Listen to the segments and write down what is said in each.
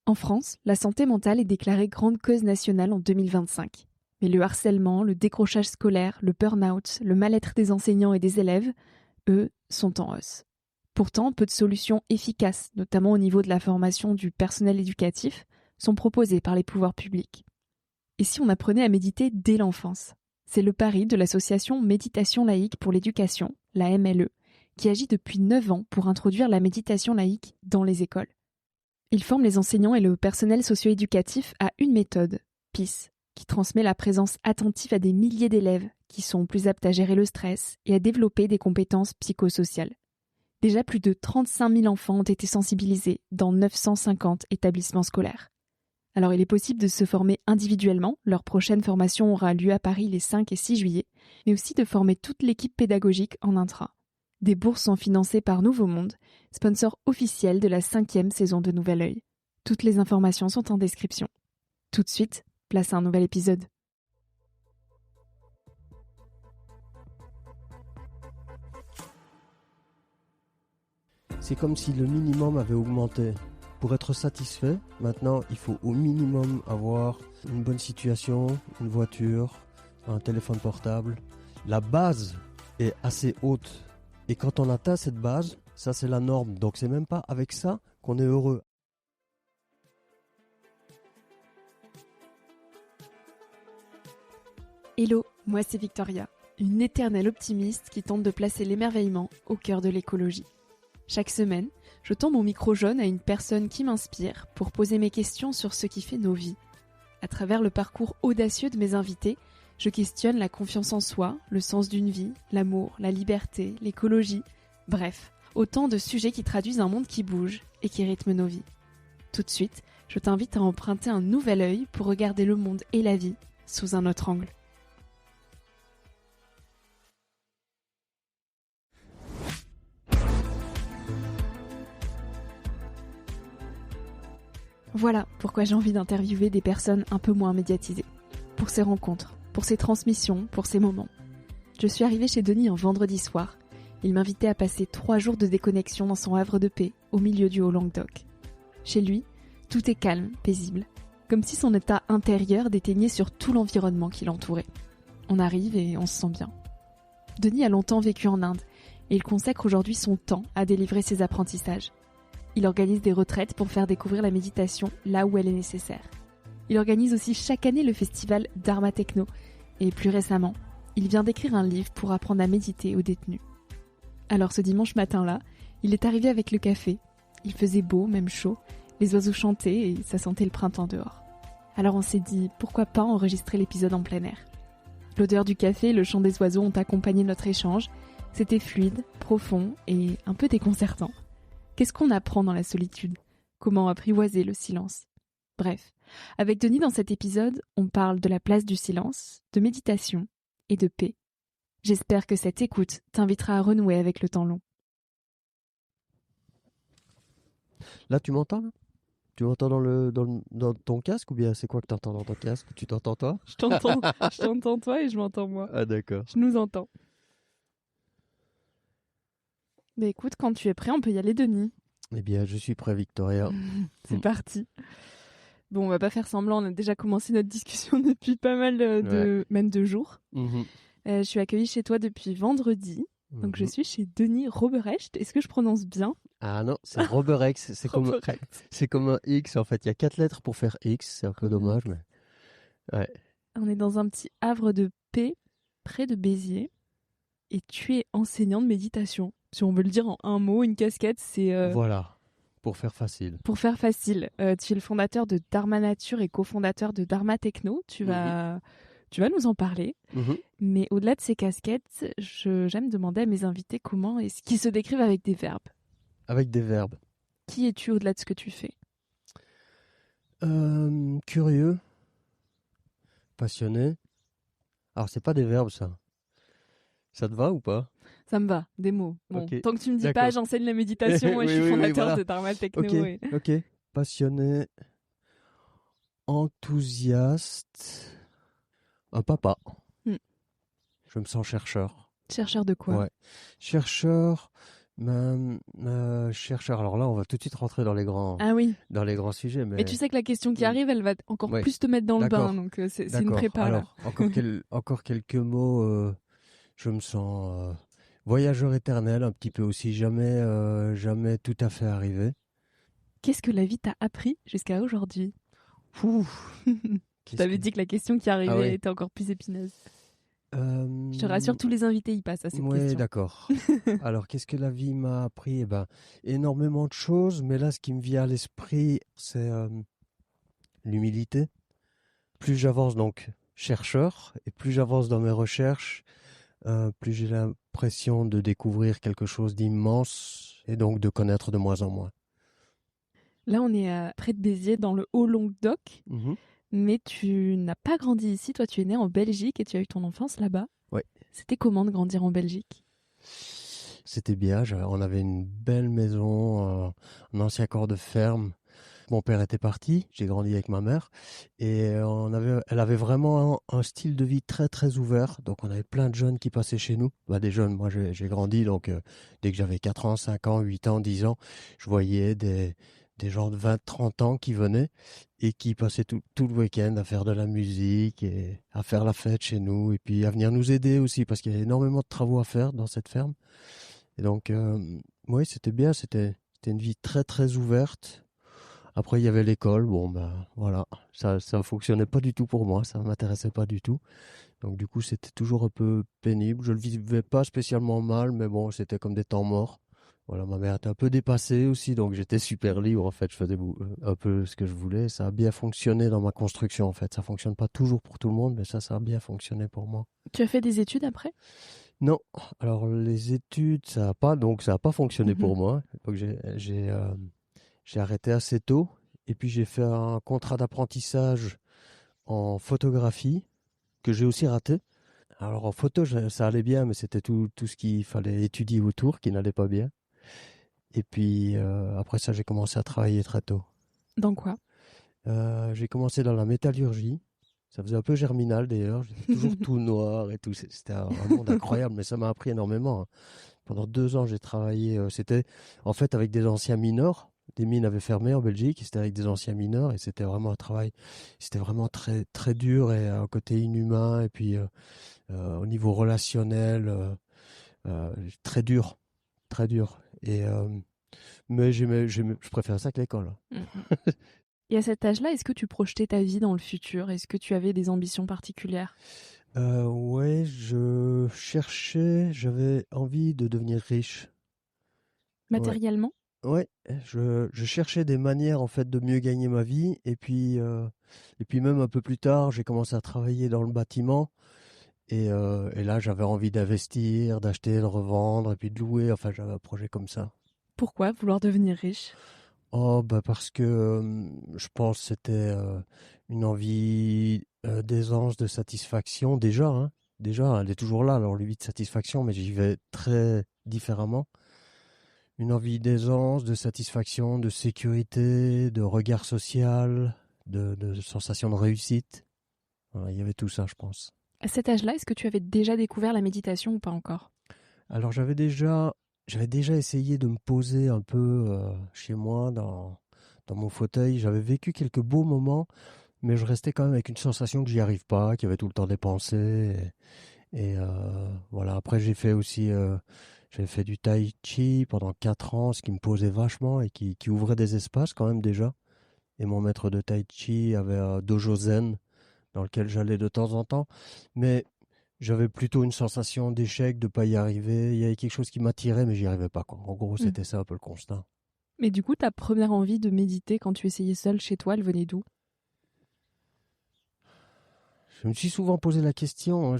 En France, la santé mentale est déclarée grande cause nationale en 2025. Mais le harcèlement, le décrochage scolaire, le burn-out, le mal-être des enseignants et des élèves, eux, sont en hausse. Pourtant, peu de solutions efficaces, notamment au niveau de la formation du personnel éducatif, sont proposées par les pouvoirs publics. Et si on apprenait à méditer dès l'enfance ? C'est le pari de l'association Méditation laïque pour l'éducation, la MLE, qui agit depuis 9 ans pour introduire la méditation laïque dans les écoles. Ils forment les enseignants et le personnel socio-éducatif à une méthode, PIS, qui transmet la présence attentive à des milliers d'élèves qui sont plus aptes à gérer le stress et à développer des compétences psychosociales. Déjà plus de 35 000 enfants ont été sensibilisés dans 950 établissements scolaires. Alors il est possible de se former individuellement, leur prochaine formation aura lieu à Paris les 5 et 6 juillet, mais aussi de former toute l'équipe pédagogique en intra. Des bourses sont financées par Nouveau Monde, sponsor officiel de la 5e saison de Nouvel Œil. Toutes les informations sont en description. Tout de suite, place à un nouvel épisode. C'est comme si le minimum avait augmenté. Pour être satisfait, maintenant, il faut au minimum avoir une bonne situation, une voiture, un téléphone portable. La base est assez haute. Et quand on atteint cette base, ça c'est la norme. Donc c'est même pas avec ça qu'on est heureux. Hello, moi c'est Victoria, une éternelle optimiste qui tente de placer l'émerveillement au cœur de l'écologie. Chaque semaine, je tends mon micro jaune à une personne qui m'inspire pour poser mes questions sur ce qui fait nos vies. À travers le parcours audacieux de mes invités, je questionne la confiance en soi, le sens d'une vie, l'amour, la liberté, l'écologie, bref, autant de sujets qui traduisent un monde qui bouge et qui rythme nos vies. Tout de suite, je t'invite à emprunter un nouvel œil pour regarder le monde et la vie sous un autre angle. Voilà pourquoi j'ai envie d'interviewer des personnes un peu moins médiatisées. Pour ces rencontres, pour ces transmissions, pour ces moments. Je suis arrivée chez Denis un vendredi soir. Il m'invitait à passer 3 jours de déconnexion dans son havre de paix, au milieu du Haut-Languedoc. Chez lui, tout est calme, paisible, comme si son état intérieur déteignait sur tout l'environnement qui l'entourait. On arrive et on se sent bien. Denis a longtemps vécu en Inde et il consacre aujourd'hui son temps à délivrer ses apprentissages. Il organise des retraites pour faire découvrir la méditation là où elle est nécessaire. Il organise aussi chaque année le festival Dharma Techno. Et plus récemment, il vient d'écrire un livre pour apprendre à méditer aux détenus. Alors ce dimanche matin-là, il est arrivé avec le café. Il faisait beau, même chaud. Les oiseaux chantaient et ça sentait le printemps dehors. Alors on s'est dit, pourquoi pas enregistrer l'épisode en plein air. L'odeur du café et le chant des oiseaux ont accompagné notre échange. C'était fluide, profond et un peu déconcertant. Qu'est-ce qu'on apprend dans la solitude ? Comment apprivoiser le silence ? Bref, avec Denis dans cet épisode, on parle de la place du silence, de méditation et de paix. J'espère que cette écoute t'invitera à renouer avec le temps long. Là, tu m'entends là ? Tu m'entends dans ton casque ou bien c'est quoi que tu entends dans ton casque ? Tu t'entends toi ? Je t'entends toi et je m'entends moi. Ah d'accord. Je nous entends. Mais écoute, quand tu es prêt, on peut y aller, Denis. Eh bien, je suis prêt, Victoria. C'est parti. Bon, on va pas faire semblant, on a déjà commencé notre discussion depuis pas mal même de jours. Je suis accueillie chez toi depuis vendredi. Donc je suis chez Denis Roberecht. Est-ce que je prononce bien ? Ah non, c'est Roberecht. C'est comme un X en fait. Il y a 4 lettres pour faire X. C'est un peu dommage, mais ouais. On est dans un petit havre de paix près de Béziers. Et tu es enseignant de méditation. Si on veut le dire en un mot, une casquette, c'est... Voilà, pour faire facile. Pour faire facile. Tu es le fondateur de Dharma Nature et cofondateur de Dharma Techno. Tu vas nous en parler. Mais au-delà de ces casquettes, j'aime demander à mes invités comment est-ce qu'ils se décrivent avec des verbes. Avec des verbes. Qui es-tu au-delà de ce que tu fais ? Curieux. Passionné. Alors, c'est pas des verbes, ça. Ça te va ou pas ? Ça me va, des mots. Bon, okay. Tant que tu me dis D'accord. pas, j'enseigne la méditation et je suis fondateur voilà. de Dharma Techno. Ok. Passionné. Enthousiaste. Un papa. Je me sens chercheur. Chercheur de quoi ? Ouais. Chercheur Chercheur. Alors là, on va tout de suite rentrer Ah oui. dans les grands sujets. Mais tu sais que la question qui Mm. arrive, elle va encore Ouais. plus te mettre dans le bain, D'accord. donc c'est une D'accord. prépa là. Alors, encore quelques mots. Je me sens voyageur éternel, un petit peu aussi, jamais tout à fait arrivé. Qu'est-ce que la vie t'a appris jusqu'à aujourd'hui? Ouh, Je t'avais dit que la question qui Ah arrivait ouais. était encore plus épineuse. Je te Euh, rassure, tous les invités y passent à cette Ouais, question. d'accord. Alors, qu'est-ce que la vie m'a appris? Eh ben, énormément de choses, mais là, ce qui me vient à l'esprit, c'est l'humilité. Plus j'avance donc chercheur, et plus j'avance dans mes recherches, plus j'ai l'impression de découvrir quelque chose d'immense, et donc de connaître de moins en moins. Là, on est près de Béziers, dans le Haut-Languedoc, Mhm. mais tu n'as pas grandi ici. Toi, tu es né en Belgique et tu as eu ton enfance là-bas. Ouais. C'était comment de grandir en Belgique? C'était bien, on avait une belle maison, un ancien corps de ferme. Mon père était parti, j'ai grandi avec ma mère et elle avait vraiment un style de vie très très ouvert. Donc on avait plein de jeunes qui passaient chez nous. Des jeunes, moi j'ai grandi donc dès que j'avais 4 ans, 5 ans, 8 ans, 10 ans, je voyais des gens de 20, 30 ans qui venaient et qui passaient tout le week-end à faire de la musique et à faire la fête chez nous et puis à venir nous aider aussi parce qu'il y avait énormément de travaux à faire dans cette ferme. Et donc, oui, c'était bien, c'était une vie très très ouverte. Après, il y avait l'école. Bon, voilà, ça fonctionnait pas du tout pour moi, ça m'intéressait pas du tout. Donc, du coup, c'était toujours un peu pénible. Je le vivais pas spécialement mal, mais bon, c'était comme des temps morts. Voilà, ma mère était un peu dépassée aussi, donc j'étais super libre. En fait, je faisais un peu ce que je voulais. Ça a bien fonctionné dans ma construction. En fait, ça fonctionne pas toujours pour tout le monde, mais ça a bien fonctionné pour moi. Tu as fait des études après? Non, alors les études, ça a pas fonctionné pour moi. Donc j'ai arrêté assez tôt. Et puis j'ai fait un contrat d'apprentissage en photographie que j'ai aussi raté. Alors en photo, ça allait bien, mais c'était tout ce qu'il fallait étudier autour qui n'allait pas bien. Et puis après ça, j'ai commencé à travailler très tôt. Dans quoi? J'ai commencé dans la métallurgie. Ça faisait un peu Germinal d'ailleurs. J'étais toujours tout noir et tout. C'était un monde incroyable, mais ça m'a appris énormément, hein. Pendant 2 ans, j'ai travaillé. C'était en fait avec des anciens mineurs. Des mines avaient fermé en Belgique. C'était avec des anciens mineurs et c'était vraiment un travail. C'était vraiment très très dur et un côté inhumain et puis au niveau relationnel très dur, très dur. Mais je préfère ça que l'école. Et à cet âge-là, est-ce que tu projetais ta vie dans le futur? Est-ce que tu avais des ambitions particulières? Ouais, j'avais envie de devenir riche. Ouais. Matériellement? Ouais, je cherchais des manières en fait de mieux gagner ma vie et puis même un peu plus tard, j'ai commencé à travailler dans le bâtiment et là j'avais envie d'investir, d'acheter, de revendre et puis de louer. Enfin, j'avais un projet comme ça. Pourquoi vouloir devenir riche? Oh, parce que je pense que c'était une envie d'aisance, de satisfaction déjà, hein. Déjà, elle est toujours là, alors l'envie de satisfaction, mais j'y vais très différemment. Une envie d'aisance, de satisfaction, de sécurité, de regard social, de sensation de réussite. Voilà, il y avait tout ça, je pense. À cet âge-là, est-ce que tu avais déjà découvert la méditation ou pas encore? Alors j'avais déjà essayé de me poser un peu chez moi dans mon fauteuil. J'avais vécu quelques beaux moments, mais je restais quand même avec une sensation que j'y arrive pas, qu'il y avait tout le temps des pensées. Voilà. Après j'avais fait du tai chi pendant 4 ans, ce qui me posait vachement et qui ouvrait des espaces quand même déjà. Et mon maître de tai chi avait un dojo zen dans lequel j'allais de temps en temps. Mais j'avais plutôt une sensation d'échec, de ne pas y arriver. Il y avait quelque chose qui m'attirait, mais j'y arrivais pas, quoi. En gros, Hmm. c'était ça un peu le constat. Mais du coup, ta première envie de méditer quand tu essayais seul chez toi, elle venait d'où? Je me suis souvent posé la question, hein,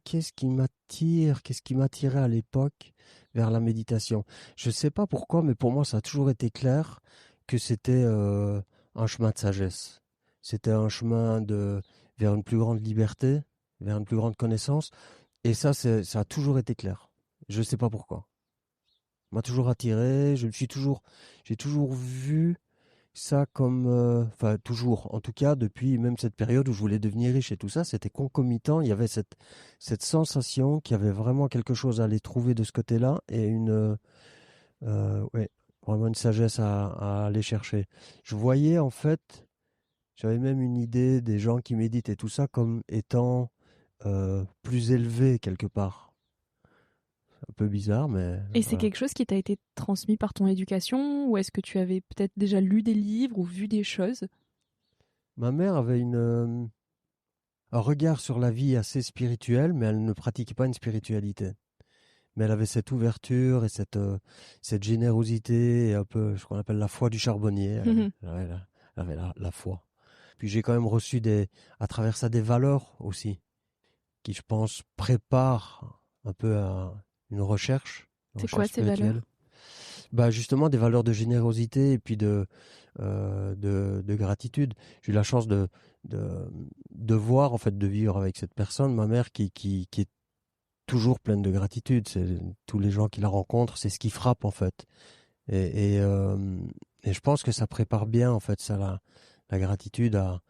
qu'est-ce qui m'attire, qu'est-ce qui m'attirait à l'époque vers la méditation. Je ne sais pas pourquoi, mais pour moi, ça a toujours été clair que c'était un chemin de sagesse. C'était un chemin vers une plus grande liberté, vers une plus grande connaissance. Et ça a toujours été clair. Je ne sais pas pourquoi. M'a toujours attiré. J'ai toujours vu ça comme, enfin toujours, en tout cas depuis même cette période où je voulais devenir riche et tout ça, c'était concomitant. Il y avait cette sensation qu'il y avait vraiment quelque chose à aller trouver de ce côté-là et ouais, vraiment une sagesse à aller chercher. Je voyais en fait, j'avais même une idée des gens qui méditent et tout ça comme étant plus élevés quelque part. C'est un peu bizarre, mais Et c'est voilà. quelque chose qui t'a été transmis par ton éducation ou est-ce que tu avais peut-être déjà lu des livres ou vu des choses? Ma mère avait un regard sur la vie assez spirituel, mais elle ne pratiquait pas une spiritualité. Mais elle avait cette ouverture et cette générosité et un peu ce qu'on appelle la foi du charbonnier. Elle avait la foi. Puis j'ai quand même reçu à travers ça des valeurs aussi, qui je pense préparent un peu à une C'est quoi recherche ces valeurs? spirituelle. Bah justement des valeurs de générosité et puis de gratitude. J'ai eu la chance de, de voir, en fait, de vivre avec cette personne, ma mère, qui est toujours pleine de gratitude. Tous les gens qui la rencontrent, c'est ce qui frappe, en fait. Et, et, euh, et je pense que ça prépare bien, en fait, ça, la gratitude à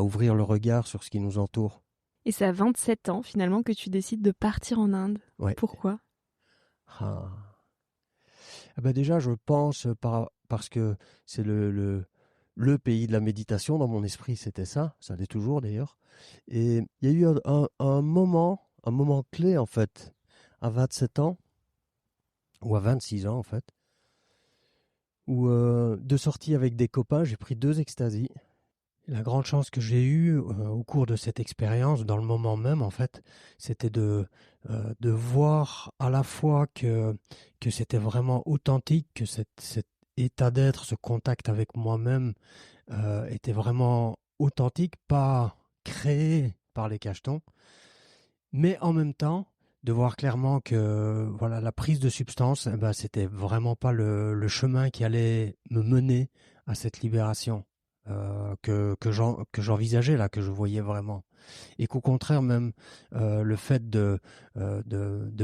ouvrir le regard sur ce qui nous entoure. Et c'est à 27 ans finalement que tu décides de partir en Inde. Ouais. Pourquoi? Ah. Ah bah déjà, je pense, parce que c'est le pays de la méditation. Dans mon esprit, c'était ça. Ça l'est toujours d'ailleurs. Et il y a eu un moment clé en fait, à 27 ans, ou à 26 ans en fait, où de sortie avec des copains, j'ai pris 2 extasies. La grande chance que j'ai eue au cours de cette expérience, dans le moment même en fait, c'était de voir à la fois que c'était vraiment authentique, que cet état d'être, ce contact avec moi-même était vraiment authentique, pas créé par les cachetons, mais en même temps de voir clairement que voilà, la prise de substance, eh ben, c'était vraiment pas le chemin qui allait me mener à cette libération que j'envisageais là, que je voyais vraiment. Et qu'au contraire même, le fait de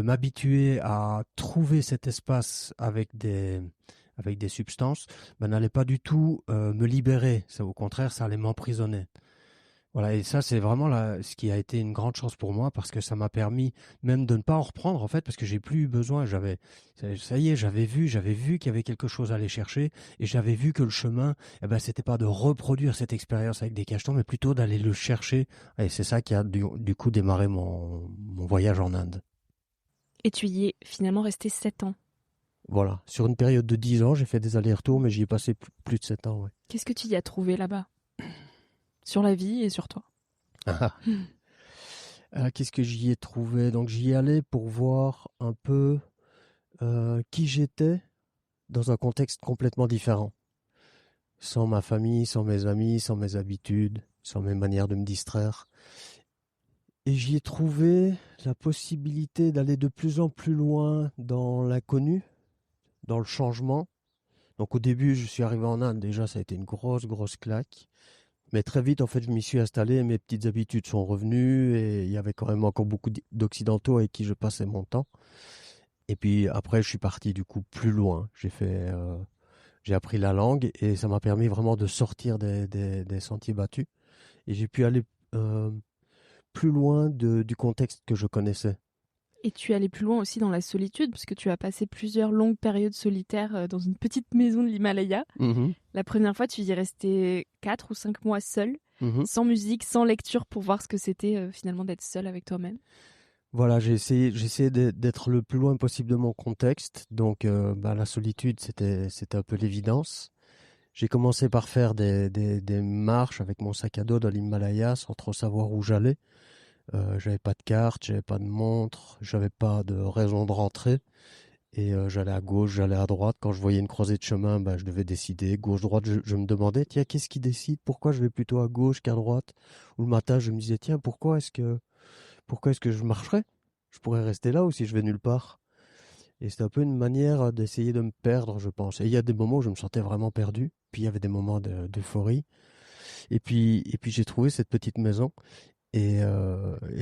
m'habituer à trouver cet espace avec des substances, ben, n'allait pas du tout me libérer. Ça, au contraire, ça allait m'emprisonner. Voilà, et ça, c'est vraiment ce qui a été une grande chance pour moi parce que ça m'a permis même de ne pas en reprendre en fait, parce que j'ai plus eu besoin. Ça y est, j'avais vu qu'il y avait quelque chose à aller chercher et j'avais vu que le chemin, eh ben, c'était pas de reproduire cette expérience avec des cachetons, mais plutôt d'aller le chercher. Et c'est ça qui a du coup démarré mon voyage en Inde. Et tu y es finalement resté 7 ans. Voilà, sur une période de 10 ans, j'ai fait des allers-retours, mais j'y ai passé plus de 7 ans. Ouais. Qu'est-ce que tu y as trouvé là-bas? Sur la vie et sur toi. Qu'est-ce que j'y ai trouvé? Donc j'y allais pour voir un peu qui j'étais dans un contexte complètement différent. Sans ma famille, sans mes amis, sans mes habitudes, sans mes manières de me distraire. Et j'y ai trouvé la possibilité d'aller de plus en plus loin dans l'inconnu, dans le changement. Donc au début, je suis arrivé en Inde, déjà ça a été une grosse claque. Mais très vite, en fait, je m'y suis installé, mes petites habitudes sont revenues et il y avait quand même encore beaucoup d'Occidentaux avec qui je passais mon temps. Et puis après, je suis parti du coup plus loin. J'ai appris la langue et ça m'a permis vraiment de sortir des sentiers battus. Et j'ai pu aller euh, plus loin du contexte que je connaissais. Et tu es allé plus loin aussi dans la solitude, parce que tu as passé plusieurs longues périodes solitaires dans une petite maison de l'Himalaya. Mhm, La première fois, tu y es resté 4 ou 5 mois seul, mhm. sans musique, sans lecture, pour voir ce que c'était finalement d'être seul avec toi-même. Voilà, j'ai essayé d'être le plus loin possible de mon contexte. Donc, la solitude, c'était un peu l'évidence. J'ai commencé par faire des marches avec mon sac à dos dans l'Himalaya sans trop savoir où j'allais. J'avais pas de carte, j'avais pas de montre, j'avais pas de raison de rentrer. Et j'allais à gauche, j'allais à droite. Quand je voyais une croisée de chemin, je devais décider. Gauche-droite, je me demandais, tiens, qu'est-ce qui décide? Pourquoi je vais plutôt à gauche qu'à droite? Ou le matin, je me disais, tiens, pourquoi est-ce que je marcherais? Je pourrais rester là ou si je vais nulle part. Et c'était un peu une manière d'essayer de me perdre, je pense. Et il y a des moments où je me sentais vraiment perdu. Puis il y avait des moments d'euphorie. Et puis j'ai trouvé cette petite maison. Et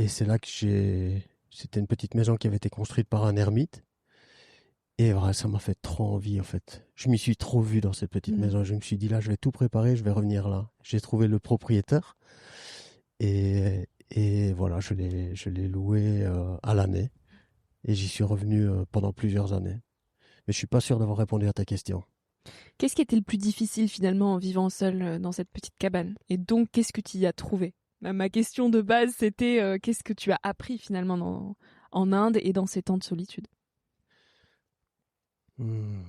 c'est là que c'était une petite maison qui avait été construite par un ermite. Et voilà, ça m'a fait trop envie en fait. Je m'y suis trop vu dans cette petite Mhm. maison. Je me suis dit là, je vais tout préparer, je vais revenir là. J'ai trouvé le propriétaire et voilà, je l'ai loué à l'année et j'y suis revenu pendant plusieurs années. Mais je suis pas sûr d'avoir répondu à ta question. Qu'est-ce qui était le plus difficile finalement en vivant seul dans cette petite cabane? Et donc, qu'est-ce que tu y as trouvé? Ma question de base, c'était qu'est-ce que tu as appris finalement en Inde et dans ces temps de solitude? Hmm.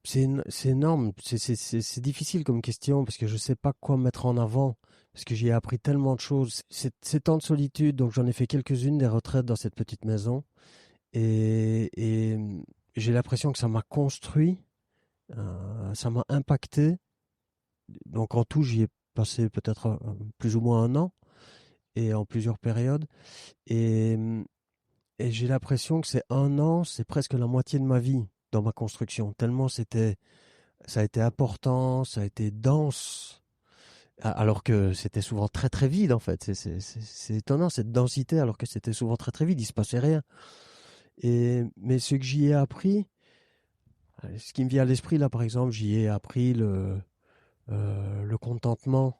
C'est énorme, c'est difficile comme question parce que je sais pas quoi mettre en avant, parce que j'y ai appris tellement de choses. Ces temps de solitude, donc j'en ai fait quelques-unes des retraites dans cette petite maison, et j'ai l'impression que ça m'a construit, ça m'a impacté. Donc en tout, j'y ai passé peut-être plus ou moins un an, et en plusieurs périodes, et, et j'ai l'impression que c'est un an, c'est presque la moitié de ma vie dans ma construction, tellement ça a été important, ça a été dense, alors que c'était souvent très très vide en fait. C'est étonnant cette densité alors que c'était souvent très très vide, il se passait rien. Mais ce que j'y ai appris, ce qui me vient à l'esprit là par exemple, j'y ai appris le contentement,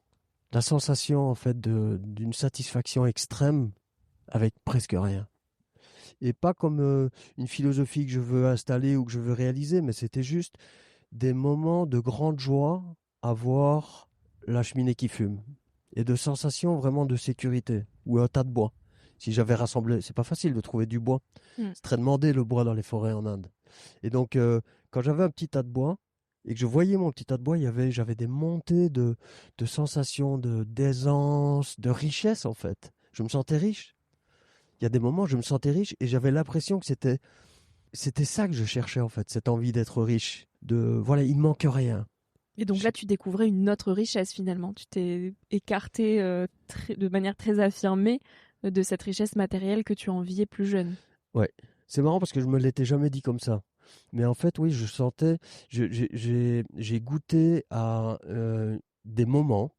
la sensation en fait d'une satisfaction extrême avec presque rien. Et pas comme une philosophie que je veux installer ou que je veux réaliser, mais c'était juste des moments de grande joie à voir la cheminée qui fume et de sensations vraiment de sécurité ou un tas de bois. Si j'avais rassemblé, c'est pas facile de trouver du bois. Hmm. C'est très demandé le bois dans les forêts en Inde. Et donc quand j'avais un petit tas de bois et que je voyais mon petit tas de bois, j'avais des montées de sensations d'aisance, de richesse en fait. Je me sentais riche. Il y a des moments où je me sentais riche et j'avais l'impression que c'était ça que je cherchais en fait, cette envie d'être riche, de voilà, il me manque rien. Et donc là, tu découvrais une autre richesse finalement. Tu t'es écarté de manière très affirmée de cette richesse matérielle que tu enviais plus jeune. Ouais, c'est marrant parce que je me l'étais jamais dit comme ça. Mais en fait, oui, je sentais, j'ai goûté à des moments,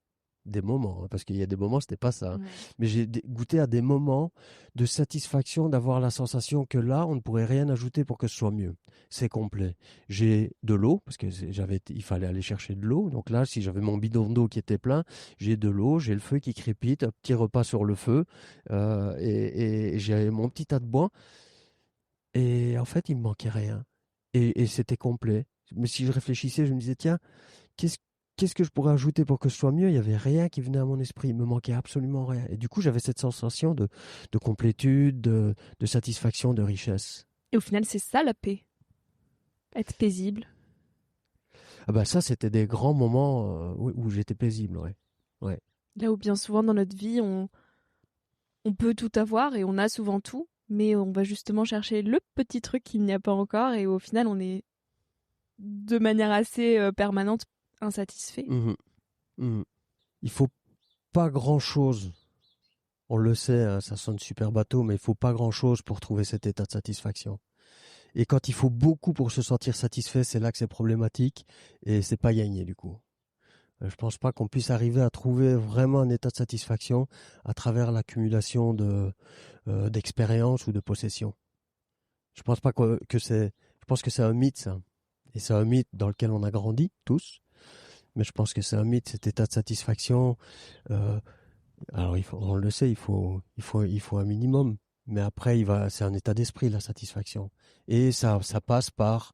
hein, parce qu'il y a des moments, c'était pas ça, hein, Ouais. mais goûté à des moments de satisfaction d'avoir la sensation que là, on ne pourrait rien ajouter pour que ce soit mieux. C'est complet. J'ai de l'eau, parce que il fallait aller chercher de l'eau. Donc là, si j'avais mon bidon d'eau qui était plein, j'ai de l'eau, j'ai le feu qui crépite, un petit repas sur le feu, et j'ai mon petit tas de bois. Et en fait, il me manquait rien. Et c'était complet. Mais si je réfléchissais, je me disais, tiens, qu'est-ce, qu'est-ce que je pourrais ajouter pour que ce soit mieux? Il n'y avait rien qui venait à mon esprit. Il me manquait absolument rien. Et du coup, j'avais cette sensation de complétude, de satisfaction, de richesse. Et au final, c'est ça la paix. Être paisible. Ah bah ça, c'était des grands moments où j'étais paisible, ouais. Ouais. Là où bien souvent dans notre vie, on peut tout avoir et on a souvent tout, mais on va justement chercher le petit truc qu'il n'y a pas encore et au final, on est de manière assez permanente insatisfait. Mhm. Mhm. Il faut pas grand-chose. On le sait, hein, ça sonne super bateau, mais il faut pas grand-chose pour trouver cet état de satisfaction. Et quand il faut beaucoup pour se sentir satisfait, c'est là que c'est problématique et c'est pas gagné du coup. Je pense pas qu'on puisse arriver à trouver vraiment un état de satisfaction à travers l'accumulation d'expériences ou de possessions. Je pense pas je pense que c'est un mythe ça. Et c'est un mythe dans lequel on a grandi tous, mais je pense que c'est un mythe cet état de satisfaction. euh, Alors, on le sait, il faut un minimum. Mais après, c'est un état d'esprit, la satisfaction. Et ça passe par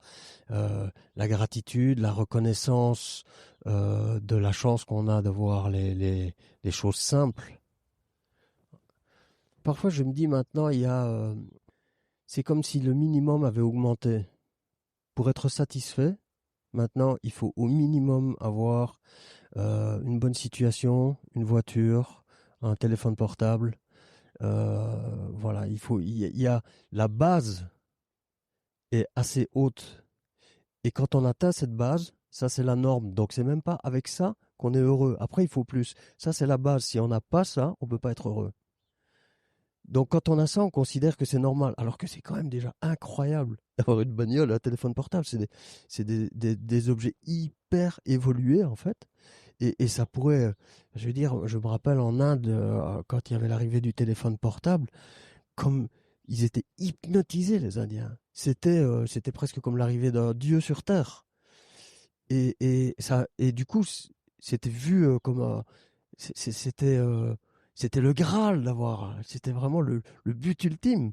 la gratitude, la reconnaissance de la chance qu'on a de voir les choses simples. Parfois, je me dis maintenant, c'est comme si le minimum avait augmenté. Pour être satisfait, maintenant, il faut au minimum avoir une bonne situation, une voiture, un téléphone portable. Voilà, il y a la base est assez haute. Et quand on atteint cette base, ça c'est la norme. Donc c'est même pas avec ça qu'on est heureux. Après, il faut plus. Ça c'est la base. Si on n'a pas ça, on peut pas être heureux. Donc quand on a ça, on considère que c'est normal. Alors que c'est quand même déjà incroyable d'avoir une bagnole, un téléphone portable. C'est des objets hyper évolués en fait. Et ça pourrait, je veux dire, je me rappelle en Inde, quand il y avait l'arrivée du téléphone portable, comme ils étaient hypnotisés, les Indiens. C'était presque comme l'arrivée d'un dieu sur Terre. Et du coup, c'était vu comme c'était le Graal d'avoir. C'était vraiment le but ultime.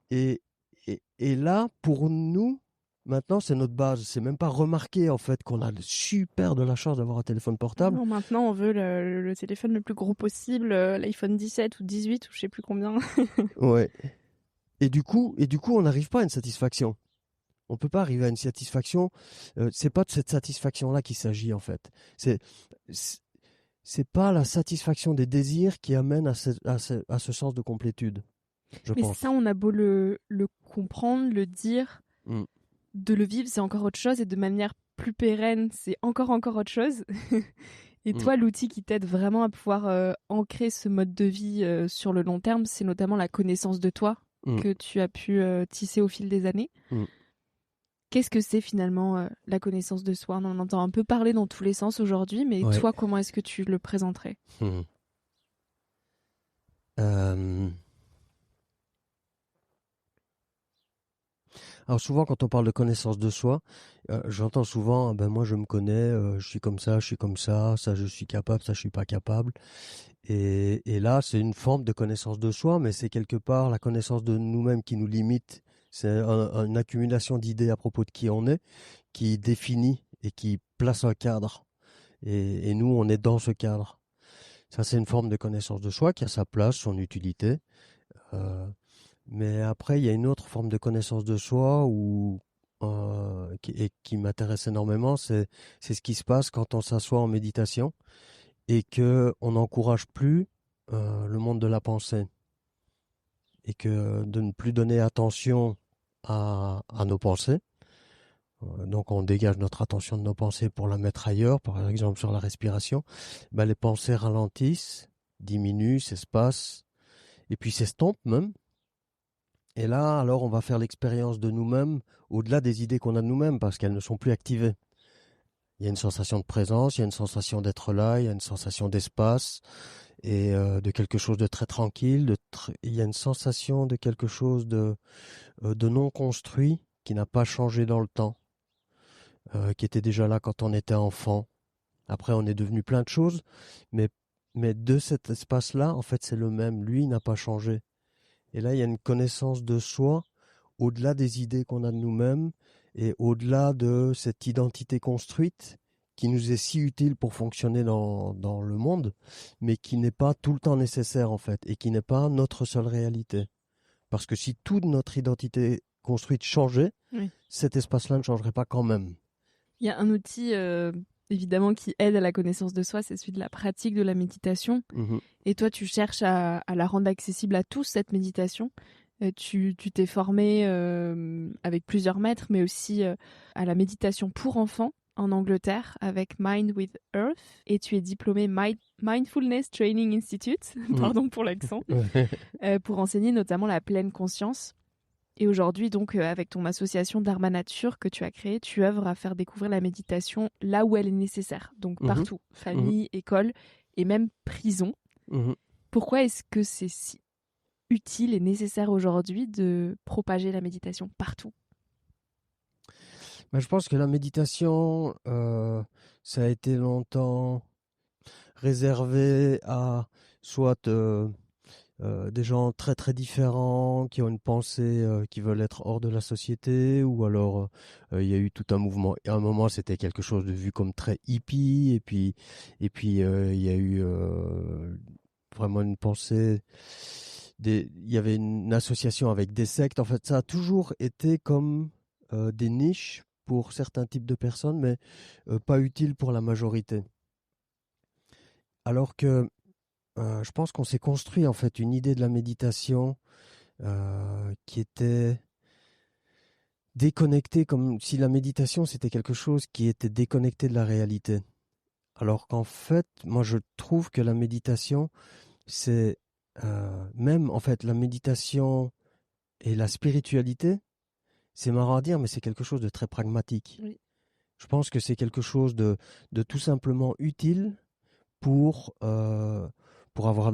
Et, et là, pour nous, maintenant, c'est notre base. C'est même pas remarqué, en fait, qu'on a super de la chance d'avoir un téléphone portable. Non, maintenant, on veut le téléphone le plus gros possible, l'iPhone 17 ou 18 ou je sais plus combien. Ouais. Et du coup, on n'arrive pas à une satisfaction. On peut pas arriver à une satisfaction. C'est pas de cette satisfaction-là qu'il s'agit, en fait. C'est pas la satisfaction des désirs qui amène à ce sens de complétude, je Mais pense. ça, on a beau le comprendre, le dire, Mm. de le vivre, c'est encore autre chose, et de manière plus pérenne, c'est encore autre chose. Et toi, l'outil qui t'aide vraiment à pouvoir ancrer ce mode de vie sur le long terme, c'est notamment la connaissance de toi que tu as pu tisser au fil des années. Qu'est-ce que c'est finalement la connaissance de soi? On en entend un peu parler dans tous les sens aujourd'hui, mais Ouais. toi, comment est-ce que tu le présenterais? Alors souvent, quand on parle de connaissance de soi, j'entends souvent, ben moi je me connais, je suis comme ça je suis capable, ça je suis pas capable. Et là, c'est une forme de connaissance de soi, mais c'est quelque part la connaissance de nous-mêmes qui nous limite. C'est une accumulation d'idées à propos de qui on est, qui définit et qui place un cadre. Et nous, on est dans ce cadre. Ça, c'est une forme de connaissance de soi qui a sa place, son utilité. Mais après, il y a une autre forme de connaissance de soi qui m'intéresse énormément, c'est ce qui se passe quand on s'assoit en méditation et que on n'encourage plus le monde de la pensée et que de ne plus donner attention à nos pensées. Donc on dégage notre attention de nos pensées pour la mettre ailleurs, par exemple sur la respiration. Ben, les pensées ralentissent, diminuent, s'espacent et puis s'estompent même. Et là, alors, on va faire l'expérience de nous-mêmes au-delà des idées qu'on a de nous-mêmes parce qu'elles ne sont plus activées. Il y a une sensation de présence, il y a une sensation d'être là, il y a une sensation d'espace et de quelque chose de très tranquille. Il y a une sensation de quelque chose de non construit qui n'a pas changé dans le temps, qui était déjà là quand on était enfant. Après, on est devenu plein de choses, mais de cet espace-là, en fait, c'est le même. Lui, il n'a pas changé. Et là, il y a une connaissance de soi au-delà des idées qu'on a de nous-mêmes et au-delà de cette identité construite qui nous est si utile pour fonctionner dans le monde, mais qui n'est pas tout le temps nécessaire en fait et qui n'est pas notre seule réalité. Parce que si toute notre identité construite changeait, cet espace-là ne changerait pas quand même. Il y a un outil évidemment qui aide à la connaissance de soi, c'est celui de la pratique de la méditation. Et toi, tu cherches à la rendre accessible à tous, cette méditation. Tu t'es formé avec plusieurs maîtres, mais aussi à la méditation pour enfants en Angleterre avec Mind with Earth. Et tu es diplômé Mindfulness Training Institute, pardon pour l'accent, pour enseigner notamment la pleine conscience. Et aujourd'hui, donc, avec ton association Dharma Nature que tu as créée, tu œuvres à faire découvrir la méditation là où elle est nécessaire. Donc partout, famille, école et même prison. Pourquoi est-ce que c'est si utile et nécessaire aujourd'hui de propager la méditation partout? Je pense que la méditation, ça a été longtemps réservé à soit des gens très très différents qui ont une pensée qui veulent être hors de la société, ou alors il y a eu tout un mouvement. À un moment, c'était quelque chose de vu comme très hippie, et puis il y a eu vraiment une pensée. Il y avait une association avec des sectes. En fait, ça a toujours été comme des niches pour certains types de personnes, mais pas utile pour la majorité. Alors que je pense qu'on s'est construit en fait une idée de la méditation qui était déconnectée, comme si la méditation c'était quelque chose qui était déconnecté de la réalité. Alors qu'en fait, moi je trouve que la méditation, c'est même en fait la méditation et la spiritualité, c'est marrant à dire, mais c'est quelque chose de très pragmatique. Oui. Je pense que c'est quelque chose de tout simplement utile pour pour avoir,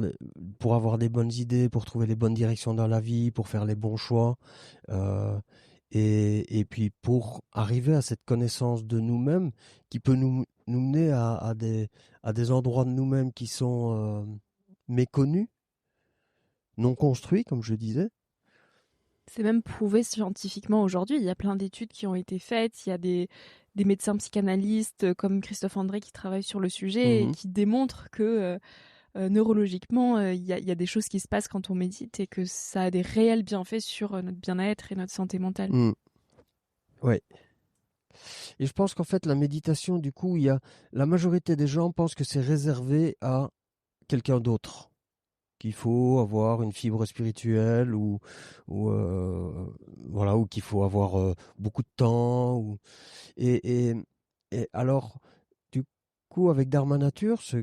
pour avoir des bonnes idées, pour trouver les bonnes directions dans la vie, pour faire les bons choix. euh, et puis pour arriver à cette connaissance de nous-mêmes qui peut nous mener à des endroits de nous-mêmes qui sont méconnus, non construits, comme je disais. C'est même prouvé scientifiquement aujourd'hui. Il y a plein d'études qui ont été faites. Il y a des médecins psychanalystes comme Christophe André qui travaillent sur le sujet et Mhm. qui démontrent que neurologiquement, il y a des choses qui se passent quand on médite et que ça a des réels bienfaits sur notre bien-être et notre santé mentale. Mhm. Ouais. Et je pense qu'en fait, la méditation, du coup, la majorité des gens pensent que c'est réservé à quelqu'un d'autre, qu'il faut avoir une fibre spirituelle ou voilà, ou qu'il faut avoir beaucoup de temps. Et, et, et alors, du coup, avec Dharma Nature, ce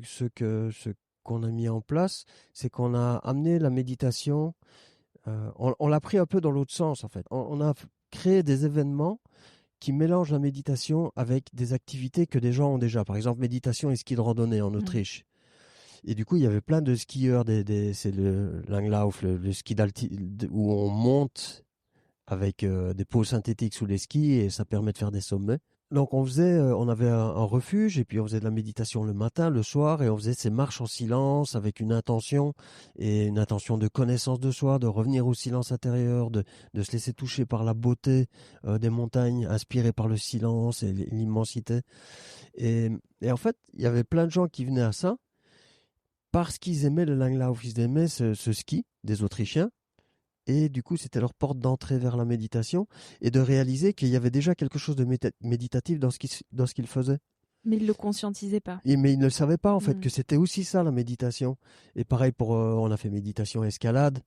qu'on a mis en place, c'est qu'on a amené la méditation, on l'a pris un peu dans l'autre sens, en fait. On a créé des événements qui mélangent la méditation avec des activités que des gens ont déjà. Par exemple, méditation et ski de randonnée en Autriche. Et du coup, il y avait plein de skieurs, c'est le Langlauf, le ski où on monte avec des pots synthétiques sous les skis et ça permet de faire des sommets. Donc on avait un refuge et puis on faisait de la méditation le matin, le soir et on faisait ces marches en silence avec une intention et une intention de connaissance de soi, de revenir au silence intérieur, de se laisser toucher par la beauté des montagnes, inspiré par le silence et l'immensité. Et en fait, il y avait plein de gens qui venaient à ça parce qu'ils aimaient le Langlauf, ils aimaient ce ski des Autrichiens. Et du coup, c'était leur porte d'entrée vers la méditation et de réaliser qu'il y avait déjà quelque chose de méditatif dans ce qu'ils faisaient. Mais ils ne le conscientisaient pas. Mais ils ne le savaient pas, en fait, Mm. que c'était aussi ça, la méditation. Et pareil, on a fait méditation escalade.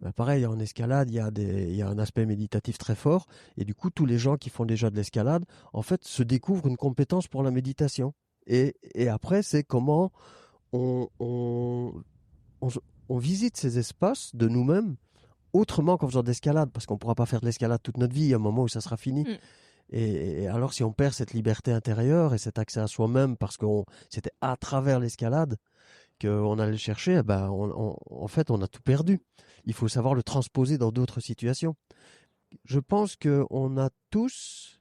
Ben pareil, en escalade, il y a un aspect méditatif très fort. Et du coup, tous les gens qui font déjà de l'escalade, en fait, se découvrent une compétence pour la méditation. Et après, c'est comment on, on, on, on visite ces espaces de nous-mêmes autrement qu'en faisant de l'escalade, parce qu'on ne pourra pas faire de l'escalade toute notre vie, il y a un moment où ça sera fini. Mm. Et alors, si on perd cette liberté intérieure et cet accès à soi-même, parce que c'était à travers l'escalade qu'on allait le chercher, eh ben en fait, on a tout perdu. Il faut savoir le transposer dans d'autres situations. Je pense qu'on a tous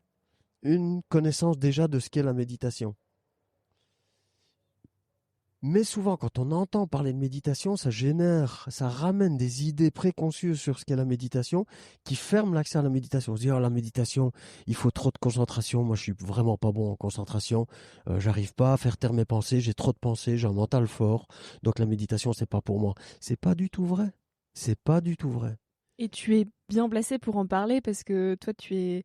une connaissance déjà de ce qu'est la méditation. Mais souvent, quand on entend parler de méditation, ça ramène des idées préconçues sur ce qu'est la méditation, qui ferment l'accès à la méditation. On se dit, oh, la méditation, il faut trop de concentration. Moi, je suis vraiment pas bon en concentration. J'arrive pas à faire taire mes pensées. J'ai trop de pensées. J'ai un mental fort. Donc, la méditation, c'est pas pour moi. C'est pas du tout vrai. C'est pas du tout vrai. Et tu es bien placé pour en parler parce que toi, tu es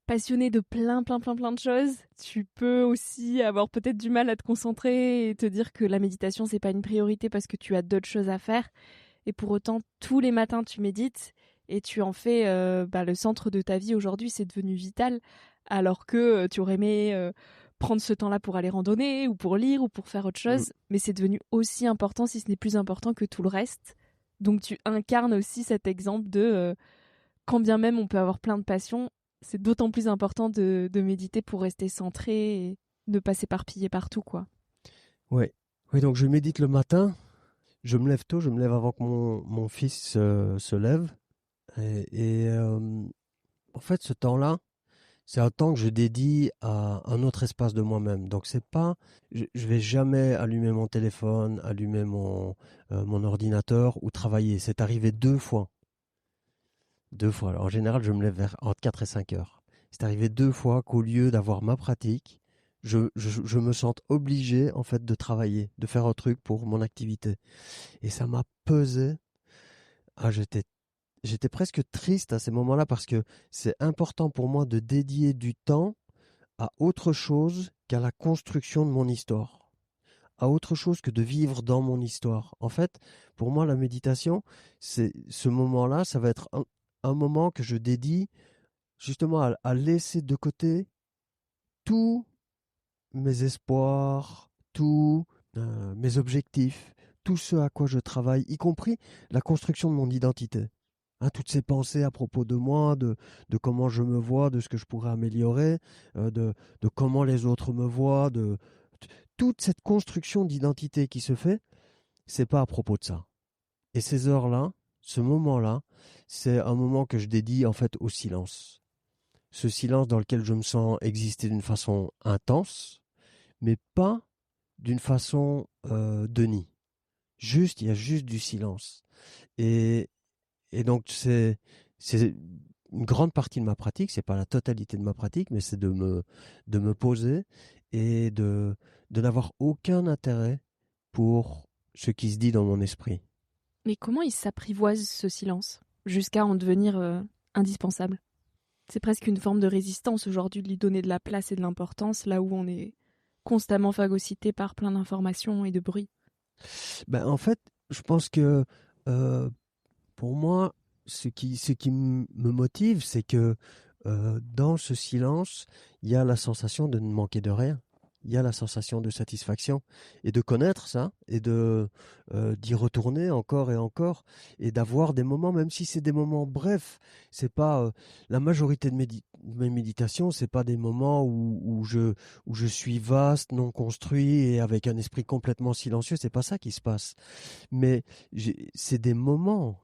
passionné de plein de choses. Tu peux aussi avoir peut-être du mal à te concentrer et te dire que la méditation, c'est pas une priorité parce que tu as d'autres choses à faire. Et pour autant, tous les matins, tu médites et tu en fais le centre de ta vie aujourd'hui. C'est devenu vital. Alors que tu aurais aimé prendre ce temps-là pour aller randonner ou pour lire ou pour faire autre Mm. chose. Mais c'est devenu aussi important, si ce n'est plus important que tout le reste. Donc tu incarnes aussi cet exemple de quand bien même on peut avoir plein de passions, c'est d'autant plus important de méditer pour rester centré et ne pas s'éparpiller partout, quoi. Ouais. Oui, donc je médite le matin. Je me lève tôt. Je me lève avant que mon fils se lève. Et en fait, ce temps-là, c'est un temps que je dédie à un autre espace de moi-même. Donc c'est pas, je vais jamais allumer mon téléphone, allumer mon ordinateur ou travailler. C'est arrivé deux fois. Deux fois. Alors, en général, je me lève entre 4 et 5 heures. C'est arrivé deux fois qu'au lieu d'avoir ma pratique, je me sente obligé en fait de travailler, de faire un truc pour mon activité. Et ça m'a pesé. Ah, j'étais presque triste à ces moments-là parce que c'est important pour moi de dédier du temps à autre chose qu'à la construction de mon histoire, à autre chose que de vivre dans mon histoire. En fait, pour moi, la méditation, c'est ce moment-là, ça va être un moment que je dédie justement à laisser de côté tous mes espoirs, tous mes objectifs, tout ce à quoi je travaille, y compris la construction de mon identité. Hein, toutes ces pensées à propos de moi, de comment je me vois, de ce que je pourrais améliorer, de comment les autres me voient, toute cette construction d'identité qui se fait, c'est pas à propos de ça. Et ces heures-là, ce moment-là, c'est un moment que je dédie en fait au silence. Ce silence dans lequel je me sens exister d'une façon intense, mais pas d'une façon Denis. Juste, il y a juste du silence. Et, et donc c'est une grande partie de ma pratique, c'est pas la totalité de ma pratique, mais c'est de me poser et de n'avoir aucun intérêt pour ce qui se dit dans mon esprit. Mais comment il s'apprivoise ce silence jusqu'à en devenir indispensable? C'est presque une forme de résistance aujourd'hui de lui donner de la place et de l'importance là où on est constamment phagocyté par plein d'informations et de bruit. Ben, en fait, je pense que euh, pour moi, ce qui me motive, c'est que dans ce silence, il y a la sensation de ne manquer de rien. Il y a la sensation de satisfaction et de connaître ça et de d'y retourner encore et encore et d'avoir des moments, même si c'est des moments brefs, c'est pas la majorité de mes méditations, c'est pas des moments où je suis vaste, non construit et avec un esprit complètement silencieux. C'est pas ça qui se passe. Mais c'est des moments,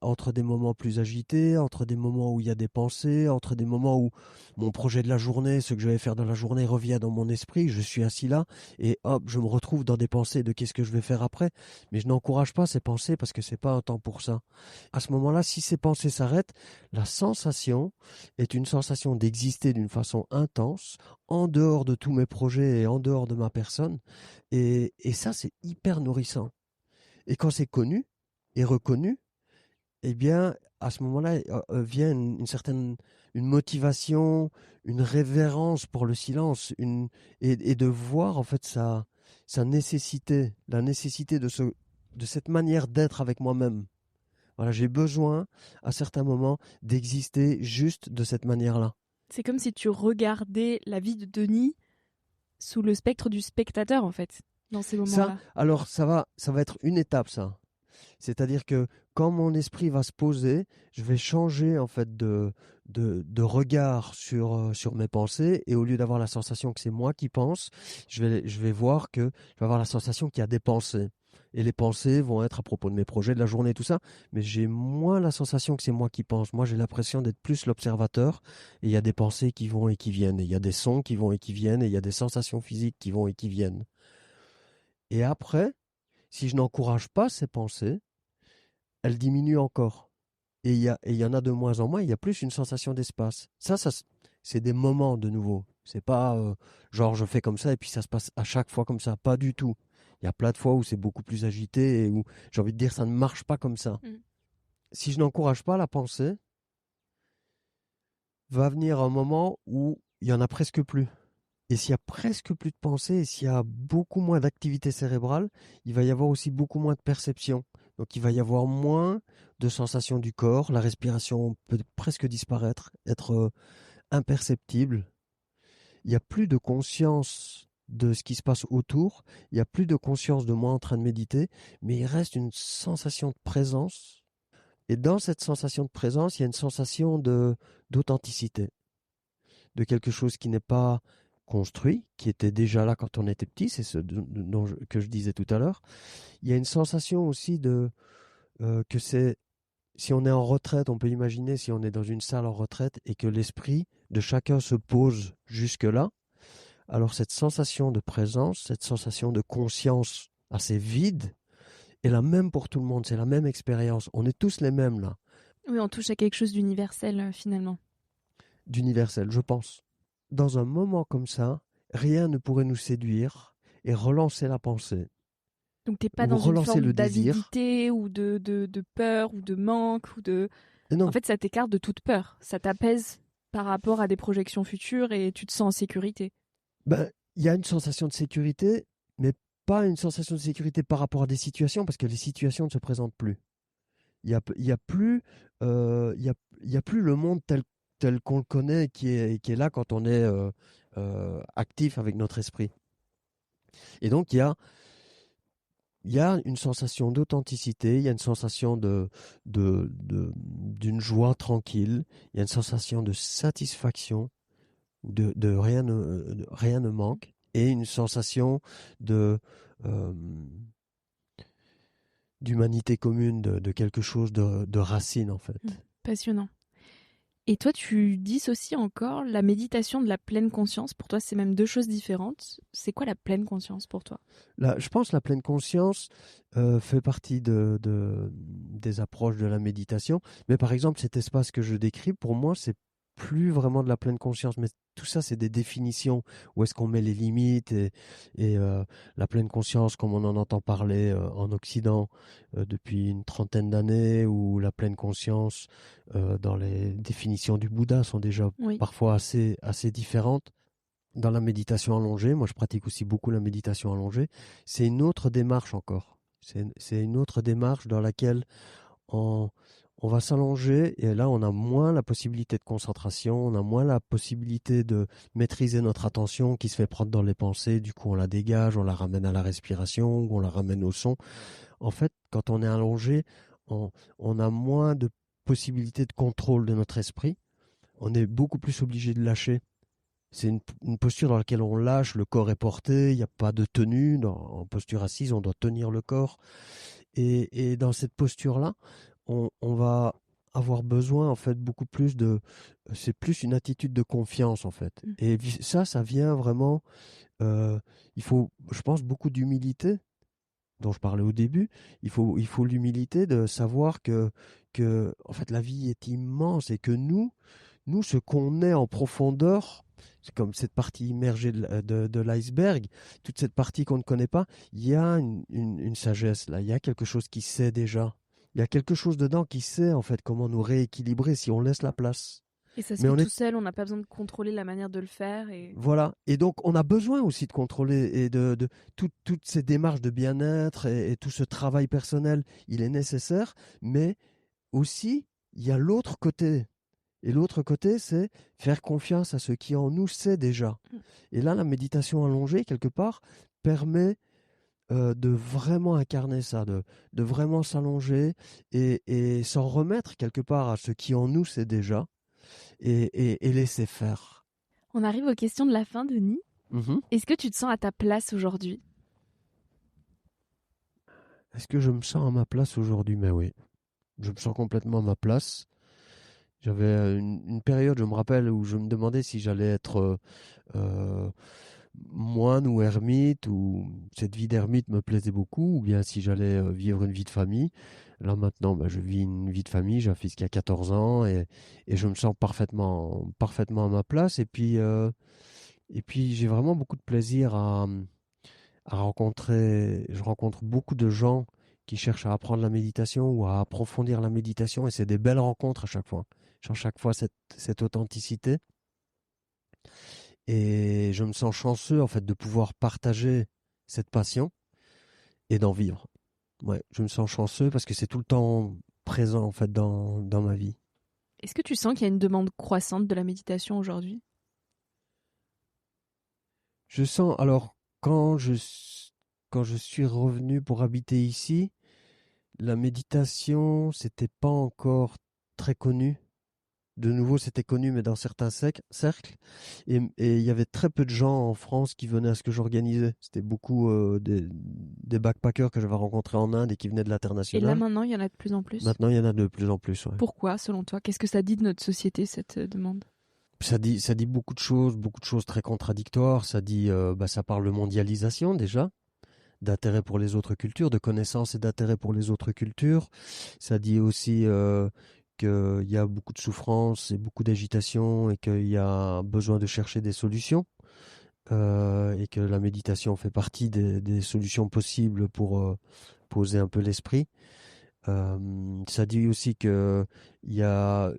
entre des moments plus agités, entre des moments où il y a des pensées, entre des moments où mon projet de la journée, ce que je vais faire dans la journée revient dans mon esprit, je suis assis là, et hop, je me retrouve dans des pensées de qu'est-ce que je vais faire après, mais je n'encourage pas ces pensées parce que c'est pas un temps pour ça. À ce moment-là, si ces pensées s'arrêtent, la sensation est une sensation d'exister d'une façon intense, en dehors de tous mes projets et en dehors de ma personne, et ça, c'est hyper nourrissant. Et quand c'est connu et reconnu, eh bien, à ce moment-là, vient une certaine une motivation, une révérence pour le silence, et de voir en fait sa nécessité, la nécessité de cette manière d'être avec moi-même. Voilà, j'ai besoin, à certains moments, d'exister juste de cette manière-là. C'est comme si tu regardais la vie de Denis sous le spectre du spectateur, en fait, dans ces Ça, moments-là. alors, ça va être une étape, ça. C'est-à-dire que quand mon esprit va se poser, je vais changer en fait de regard sur mes pensées, et au lieu d'avoir la sensation que c'est moi qui pense, je vais voir que je vais avoir la sensation qu'il y a des pensées. Et les pensées vont être à propos de mes projets, de la journée, tout ça, mais j'ai moins la sensation que c'est moi qui pense. Moi, j'ai l'impression d'être plus l'observateur, et il y a des pensées qui vont et qui viennent, et il y a des sons qui vont et qui viennent, et il y a des sensations physiques qui vont et qui viennent. Et après, si je n'encourage pas ces pensées, elles diminuent encore. Et il y en a de moins en moins, il y a plus une sensation d'espace. C'est des moments de nouveau. C'est pas genre je fais comme ça et puis ça se passe à chaque fois comme ça. Pas du tout. Il y a plein de fois où c'est beaucoup plus agité et où j'ai envie de dire ça ne marche pas comme ça. Mm. Si je n'encourage pas la pensée, va venir un moment où il y en a presque plus. Et s'il y a presque plus de pensée, et s'il y a beaucoup moins d'activité cérébrale, il va y avoir aussi beaucoup moins de perception. Donc il va y avoir moins de sensations du corps, la respiration peut presque disparaître, être imperceptible. Il n'y a plus de conscience de ce qui se passe autour, il n'y a plus de conscience de moi en train de méditer, mais il reste une sensation de présence. Et dans cette sensation de présence, il y a une sensation d'authenticité, de quelque chose qui n'est pas construit, qui était déjà là quand on était petit, c'est que je disais tout à l'heure. Il y a une sensation aussi que c'est, si on est en retraite, on peut imaginer si on est dans une salle en retraite et que l'esprit de chacun se pose jusque-là, alors cette sensation de présence, cette sensation de conscience assez vide, est la même pour tout le monde, c'est la même expérience. On est tous les mêmes là, Oui, on touche à quelque chose d'universel, finalement. d'universel, je pense. Dans un moment comme ça, rien ne pourrait nous séduire et relancer la pensée, Donc t'es pas ou dans une relancer forme le désir. d'avidité ou de peur ou de manque ou de... Et En non, fait, ça t'écarte de toute peur. Ça t'apaise par rapport à des projections futures et tu te sens en sécurité. ben, il y a une sensation de sécurité, mais pas une sensation de sécurité par rapport à des situations, parce que les situations ne se présentent plus. Il y a plus, il y a plus le monde tel qu'on le connaît, qui est là quand on est actif avec notre esprit. Et donc, il y a une sensation d'authenticité, il y a une sensation d'une joie tranquille, il y a une sensation de satisfaction, rien ne manque, et une sensation de, euh, d'humanité commune, de quelque chose de racine en fait. Passionnant. Et toi, tu dissocies encore la méditation de la pleine conscience. Pour toi, c'est même deux choses différentes. C'est quoi la pleine conscience pour toi? Là, je pense que la pleine conscience fait partie des approches de la méditation. Mais par exemple, cet espace que je décris, pour moi, c'est plus vraiment de la pleine conscience. Mais tout ça, c'est des définitions. Où est-ce qu'on met les limites et la pleine conscience, comme on en entend parler en Occident depuis une trentaine d'années, ou la pleine conscience dans les définitions du Bouddha sont déjà Oui. parfois assez différentes. Dans la méditation allongée, moi je pratique aussi beaucoup la méditation allongée, c'est une autre démarche encore. C'est une autre démarche dans laquelle on, on va s'allonger et là on a moins la possibilité de concentration, on a moins la possibilité de maîtriser notre attention qui se fait prendre dans les pensées, du coup on la dégage, on la ramène à la respiration, ou on la ramène au son. En fait, quand on est allongé, on a moins de possibilités de contrôle de notre esprit, on est beaucoup plus obligé de lâcher. C'est une posture dans laquelle on lâche, le corps est porté, il n'y a pas de tenue. En posture assise, on doit tenir le corps. Et dans cette posture-là, on va avoir besoin, en fait, beaucoup plus de... C'est plus une attitude de confiance, en fait. Et ça vient vraiment... il faut, je pense, beaucoup d'humilité, dont je parlais au début. Il faut l'humilité de savoir que, en fait, la vie est immense et que nous, ce qu'on est en profondeur, c'est comme cette partie immergée de l'iceberg, toute cette partie qu'on ne connaît pas, il y a une sagesse là, il y a quelque chose qui sait déjà. Il y a quelque chose dedans qui sait en fait comment nous rééquilibrer si on laisse la place. Et ça se Mais fait on tout est seul, on n'a pas besoin de contrôler la manière de le faire. Et... Voilà. Et donc on a besoin aussi de contrôler et de toutes ces démarches de bien-être et tout ce travail personnel, il est nécessaire, mais aussi il y a l'autre côté. Et l'autre côté, c'est faire confiance à ce qui en nous sait déjà. Et là, la méditation allongée, quelque part, permet de vraiment incarner ça, de vraiment s'allonger et s'en remettre quelque part à ce qui en nous sait déjà et laisser faire. On arrive aux questions de la fin, Denis. Mhm. Est-ce que tu te sens à ta place aujourd'hui? Est-ce que je me sens à ma place aujourd'hui? Mais oui, je me sens complètement à ma place. J'avais une période, je me rappelle, où je me demandais si j'allais être moine ou ermite, ou cette vie d'ermite me plaisait beaucoup, ou bien si j'allais vivre une vie de famille. Là maintenant, je vis une vie de famille, j'ai un fils qui a 14 ans et je me sens parfaitement à ma place. Et puis j'ai vraiment beaucoup de plaisir à rencontrer, je rencontre beaucoup de gens qui cherchent à apprendre la méditation ou à approfondir la méditation et c'est des belles rencontres à chaque fois. Chaque fois cette authenticité. Et je me sens chanceux en fait de pouvoir partager cette passion et d'en vivre. Ouais, je me sens chanceux parce que c'est tout le temps présent en fait dans ma vie. Est-ce que tu sens qu'il y a une demande croissante de la méditation aujourd'hui? Je sens alors quand je suis revenu pour habiter ici, la méditation c'était pas encore très connu. De nouveau, c'était connu, mais dans certains cercles. Et il y avait très peu de gens en France qui venaient à ce que j'organisais. C'était beaucoup des backpackers que j'avais rencontrés en Inde et qui venaient de Et là l'international. maintenant, il y en a de plus en plus. Maintenant, il y en a de plus en plus. Ouais. Pourquoi, selon toi? Qu'est-ce que ça dit de notre société, cette demande? Ça dit beaucoup de choses très contradictoires. Ça parle de mondialisation déjà, d'intérêt pour les autres cultures, de connaissance et d'intérêt pour les autres cultures. Ça dit aussi qu'il y a beaucoup de souffrance et beaucoup d'agitation et qu'il y a besoin de chercher des solutions et que la méditation fait partie des solutions possibles pour poser un peu l'esprit. Ça dit aussi qu'il y a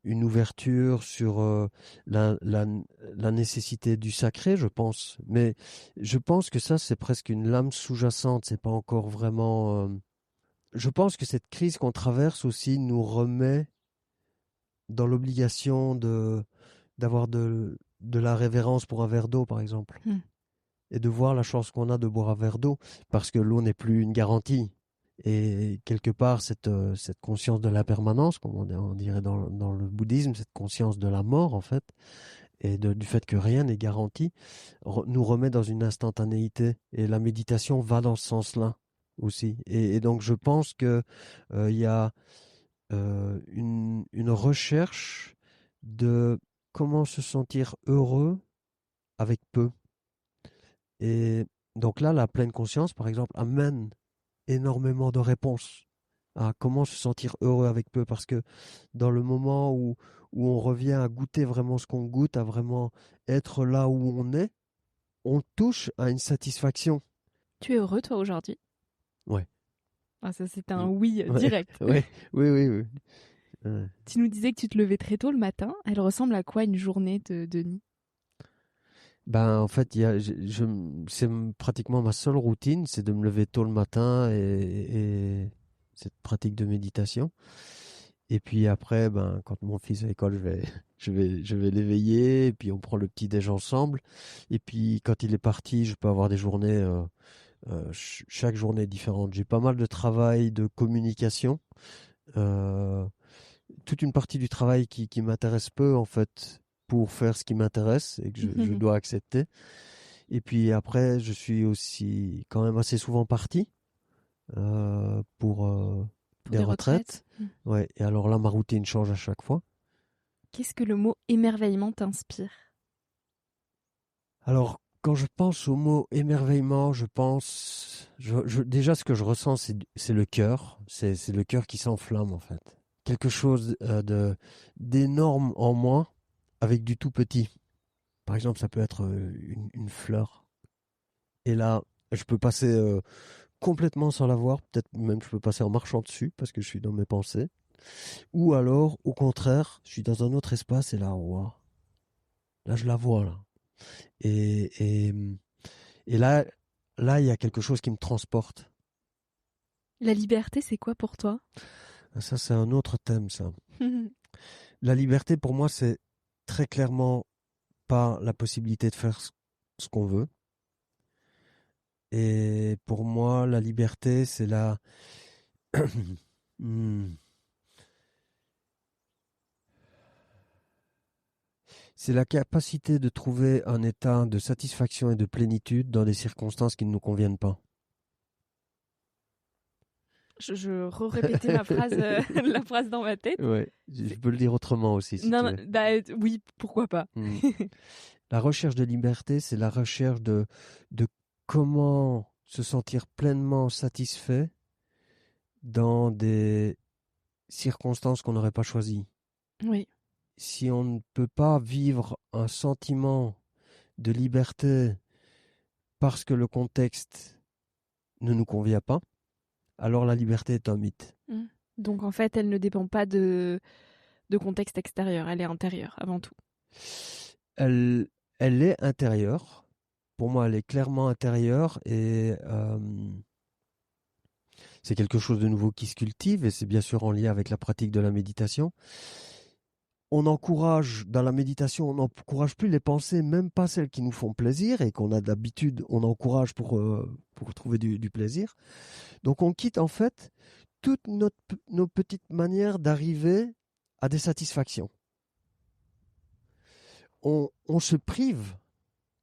une ouverture sur la nécessité du sacré, je pense. Mais je pense que ça, c'est presque une lame sous-jacente. C'est pas encore vraiment. Je pense que cette crise qu'on traverse aussi nous remet dans l'obligation d'avoir de la révérence pour un verre d'eau, par exemple. Et de voir la chance qu'on a de boire un verre d'eau, parce que l'eau n'est plus une garantie. Et quelque part, cette conscience de l'impermanence, comme on dirait dans le bouddhisme, cette conscience de la mort, en fait, et du fait que rien n'est garanti, nous remet dans une instantanéité. Et la méditation va dans ce sens-là. aussi. Et donc je pense que il y a une recherche de comment se sentir heureux avec peu. Et donc là, la pleine conscience, par exemple, amène énormément de réponses à comment se sentir heureux avec peu. Parce que dans le moment où on revient à goûter vraiment ce qu'on goûte, à vraiment être là où on touche à une satisfaction. Tu es heureux, toi, aujourd'hui? Ouais. Ah, ça, c'est un oui Ouais, direct. ouais, oui, oui, oui. Tu nous disais que tu te levais très tôt le matin. Elle ressemble à quoi une journée de Denis? Ben, en fait, c'est pratiquement ma seule routine, c'est de me lever tôt le matin et cette pratique de méditation. Et puis après, ben, quand mon fils est à l'école, je vais l'éveiller, et puis on prend le petit déj ensemble. Et puis quand il est parti, je peux avoir des journées, chaque journée est différente. J'ai pas mal de travail, de communication, euh, toute une partie du travail qui m'intéresse peu, en fait, pour faire ce qui m'intéresse et que je dois accepter. Et puis après, je suis aussi quand même assez souvent parti pour Pour des des retraites? retraites. Ouais. Et alors là, ma routine change à chaque fois. Qu'est-ce que le mot émerveillement t'inspire? Alors, quand je pense au mot émerveillement, déjà ce que je ressens, c'est le cœur. C'est le cœur qui s'enflamme, en fait. Quelque chose d'énorme en moi avec du tout petit. Par exemple, ça peut être une fleur. Et là, je peux passer complètement sans la voir. Peut-être même je peux passer en marchant dessus parce que je suis dans mes pensées. Ou alors, au contraire, je suis dans un autre espace et là, waouh, là, je la vois, là. Et, et, et là, il y a quelque chose qui me transporte. La liberté, c'est quoi pour toi? Ça, c'est un autre thème, ça. La liberté, pour moi, c'est très clairement pas la possibilité de faire ce qu'on veut. Et pour moi, la liberté, c'est la... Hmm. C'est la capacité de trouver un état de satisfaction et de plénitude dans des circonstances qui ne nous conviennent pas. Je répétais ma phrase, la phrase dans ma tête. Ouais, je peux le dire autrement aussi si Non, tu non, veux. bah, oui, pourquoi pas. Hmm. La recherche de liberté, c'est la recherche de comment se sentir pleinement satisfait dans des circonstances qu'on n'aurait pas choisies. Oui. Si on ne peut pas vivre un sentiment de liberté parce que le contexte ne nous convient pas, alors la liberté est un mythe. Mm. Donc en fait, elle ne dépend pas de contexte extérieur, elle est intérieure avant tout. Elle, elle est intérieure. Pour moi, elle est clairement intérieure et c'est quelque chose de nouveau qui se cultive et c'est bien sûr en lien avec la pratique de la méditation. On encourage, dans la méditation, on n'encourage plus les pensées, même pas celles qui nous font plaisir et qu'on a d'habitude, on encourage pour trouver du plaisir. Donc on quitte en fait toutes nos petites manières d'arriver à des satisfactions. On se prive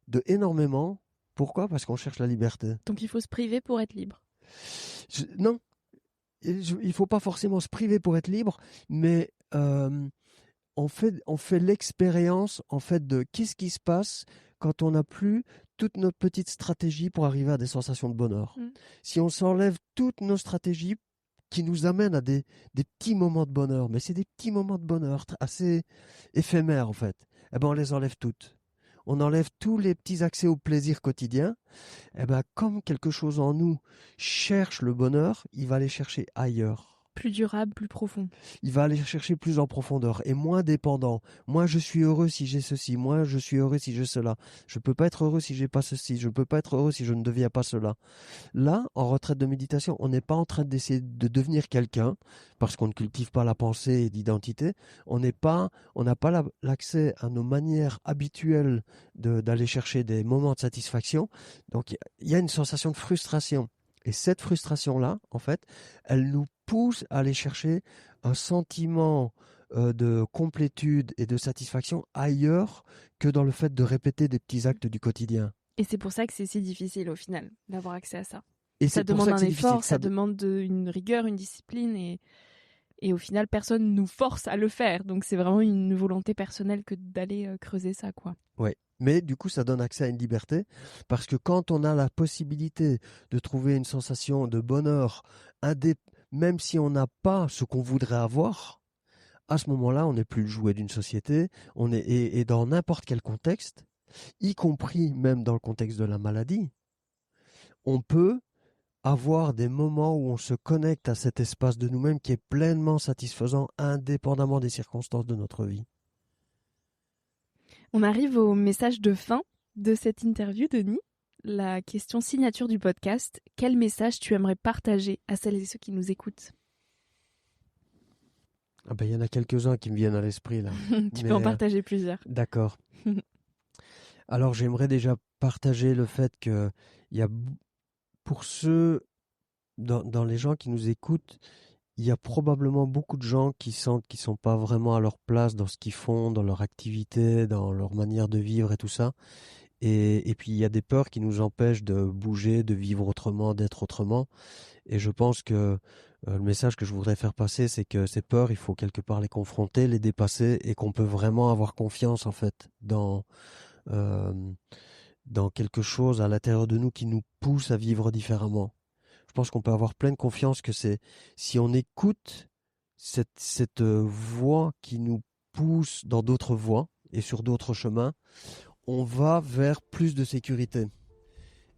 de énormément. Pourquoi? Parce qu'on cherche la liberté. Donc il faut se priver pour être libre. Non, il ne faut pas forcément se priver pour être libre, mais on fait l'expérience en fait de qu'est-ce qui se passe quand on n'a plus toute notre petite stratégie pour arriver à des sensations de bonheur. Mm. Si on s'enlève toutes nos stratégies qui nous amènent à des petits moments de bonheur, mais c'est des petits moments de bonheur assez éphémères en fait, eh ben on les enlève toutes. On enlève tous les petits accès au plaisir quotidien. Eh ben, comme quelque chose en nous cherche le bonheur, il va aller chercher ailleurs. Plus durable, plus profond. Il va aller chercher plus en profondeur et moins dépendant. Moi, je suis heureux si j'ai ceci. Moi, je suis heureux si j'ai cela. Je peux pas être heureux si j'ai pas ceci. Je peux pas être heureux si je ne deviens pas cela. Là, en retraite de méditation, on n'est pas en train d'essayer de devenir quelqu'un parce qu'on ne cultive pas la pensée et d'identité. On n'a pas l'accès à nos manières habituelles d'aller chercher des moments de satisfaction. Donc, il y a une sensation de frustration. Et cette frustration-là, en fait, elle nous pousse à aller chercher un sentiment de complétude et de satisfaction ailleurs que dans le fait de répéter des petits actes du quotidien. Et c'est pour ça que c'est si difficile au final d'avoir accès à ça. Et ça c'est pour demande ça que un c'est effort, difficile. ça demande une rigueur, une discipline et au final personne nous force à le faire. Donc c'est vraiment une volonté personnelle que d'aller creuser ça, quoi. Ouais. Mais du coup, ça donne accès à une liberté parce que quand on a la possibilité de trouver une sensation de bonheur, même si on n'a pas ce qu'on voudrait avoir, à ce moment-là, on n'est plus le jouet d'une société. Et dans n'importe quel contexte, y compris même dans le contexte de la maladie, on peut avoir des moments où on se connecte à cet espace de nous-mêmes qui est pleinement satisfaisant, indépendamment des circonstances de notre vie. On arrive au message de fin de cette interview, Denis. La question signature du podcast, quel message tu aimerais partager à celles et ceux qui nous écoutent? Ah ben, y en a quelques-uns qui me viennent à l'esprit là. Tu peux en partager plusieurs. D'accord. Alors j'aimerais déjà partager le fait que pour ceux, dans les gens qui nous écoutent, il y a probablement beaucoup de gens qui sentent qu'ils ne sont pas vraiment à leur place dans ce qu'ils font, dans leur activité, dans leur manière de vivre et tout ça. Et puis il y a des peurs qui nous empêchent de bouger, de vivre autrement, d'être autrement. Et je pense que le message que je voudrais faire passer, c'est que ces peurs, il faut quelque part les confronter, les dépasser, et qu'on peut vraiment avoir confiance en fait dans quelque chose à l'intérieur de nous qui nous pousse à vivre différemment. Je pense qu'on peut avoir pleine confiance que si on écoute cette voix qui nous pousse dans d'autres voies et sur d'autres chemins, on va vers plus de sécurité.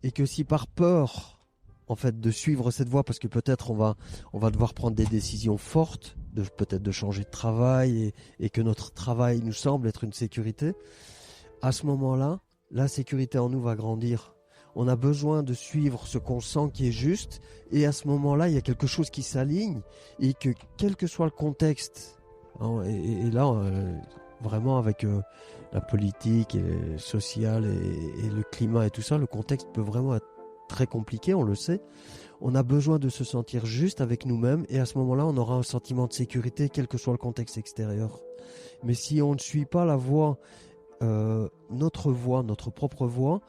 Et que si par peur, en fait, de suivre cette voie, parce que peut-être on va devoir prendre des décisions fortes, peut-être de changer de travail, et que notre travail nous semble être une sécurité, à ce moment-là, la sécurité en nous va grandir. On a besoin de suivre ce qu'on sent qui est juste, et à ce moment-là, il y a quelque chose qui s'aligne, et que quel que soit le contexte, hein, et là, vraiment avec la politique et sociale et le climat et tout ça, le contexte peut vraiment être très compliqué, on le sait. On a besoin de se sentir juste avec nous-mêmes, et à ce moment-là, on aura un sentiment de sécurité, quel que soit le contexte extérieur. Mais si on ne suit pas la voie, notre propre voie,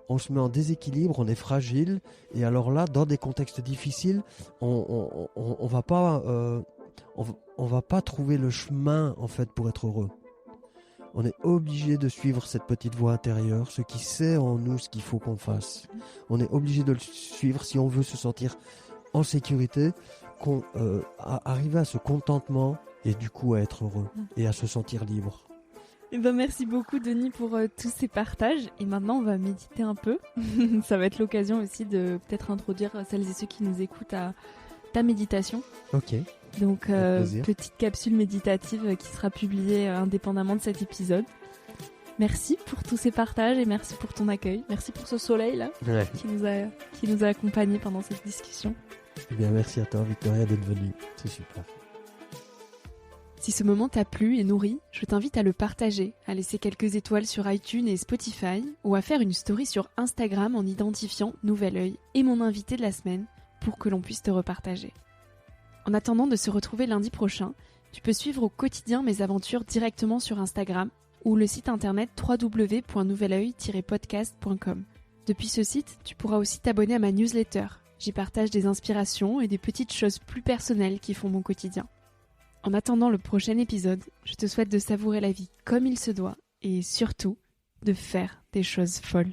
on se met en déséquilibre, on est fragile, et alors là, dans des contextes difficiles, on va pas trouver le chemin en fait pour être heureux. On est obligé de suivre cette petite voix intérieure, ce qui sait en nous ce qu'il faut qu'on fasse. On est obligé de le suivre si on veut se sentir en sécurité, arriver à ce contentement et du coup à être heureux et à se sentir libre. Eh ben, merci beaucoup Denis pour tous ces partages, et maintenant on va méditer un peu. Ça va être l'occasion aussi de peut-être introduire celles et ceux qui nous écoutent à ta méditation. Ok. Donc petite capsule méditative qui sera publiée indépendamment de cet épisode. Merci pour tous ces partages et merci pour ton accueil. Merci pour ce soleil là qui nous a accompagnés pendant cette discussion. Eh bien merci à toi Victoria d'être venue, c'est super. Si ce moment t'a plu et nourri, je t'invite à le partager, à laisser quelques étoiles sur iTunes et Spotify, ou à faire une story sur Instagram en identifiant Nouvel Oeil et mon invité de la semaine pour que l'on puisse te repartager. En attendant de se retrouver lundi prochain, tu peux suivre au quotidien mes aventures directement sur Instagram ou le site internet www.nouveloeil-podcast.com. Depuis ce site, tu pourras aussi t'abonner à ma newsletter. J'y partage des inspirations et des petites choses plus personnelles qui font mon quotidien. En attendant le prochain épisode, je te souhaite de savourer la vie comme il se doit et surtout de faire des choses folles.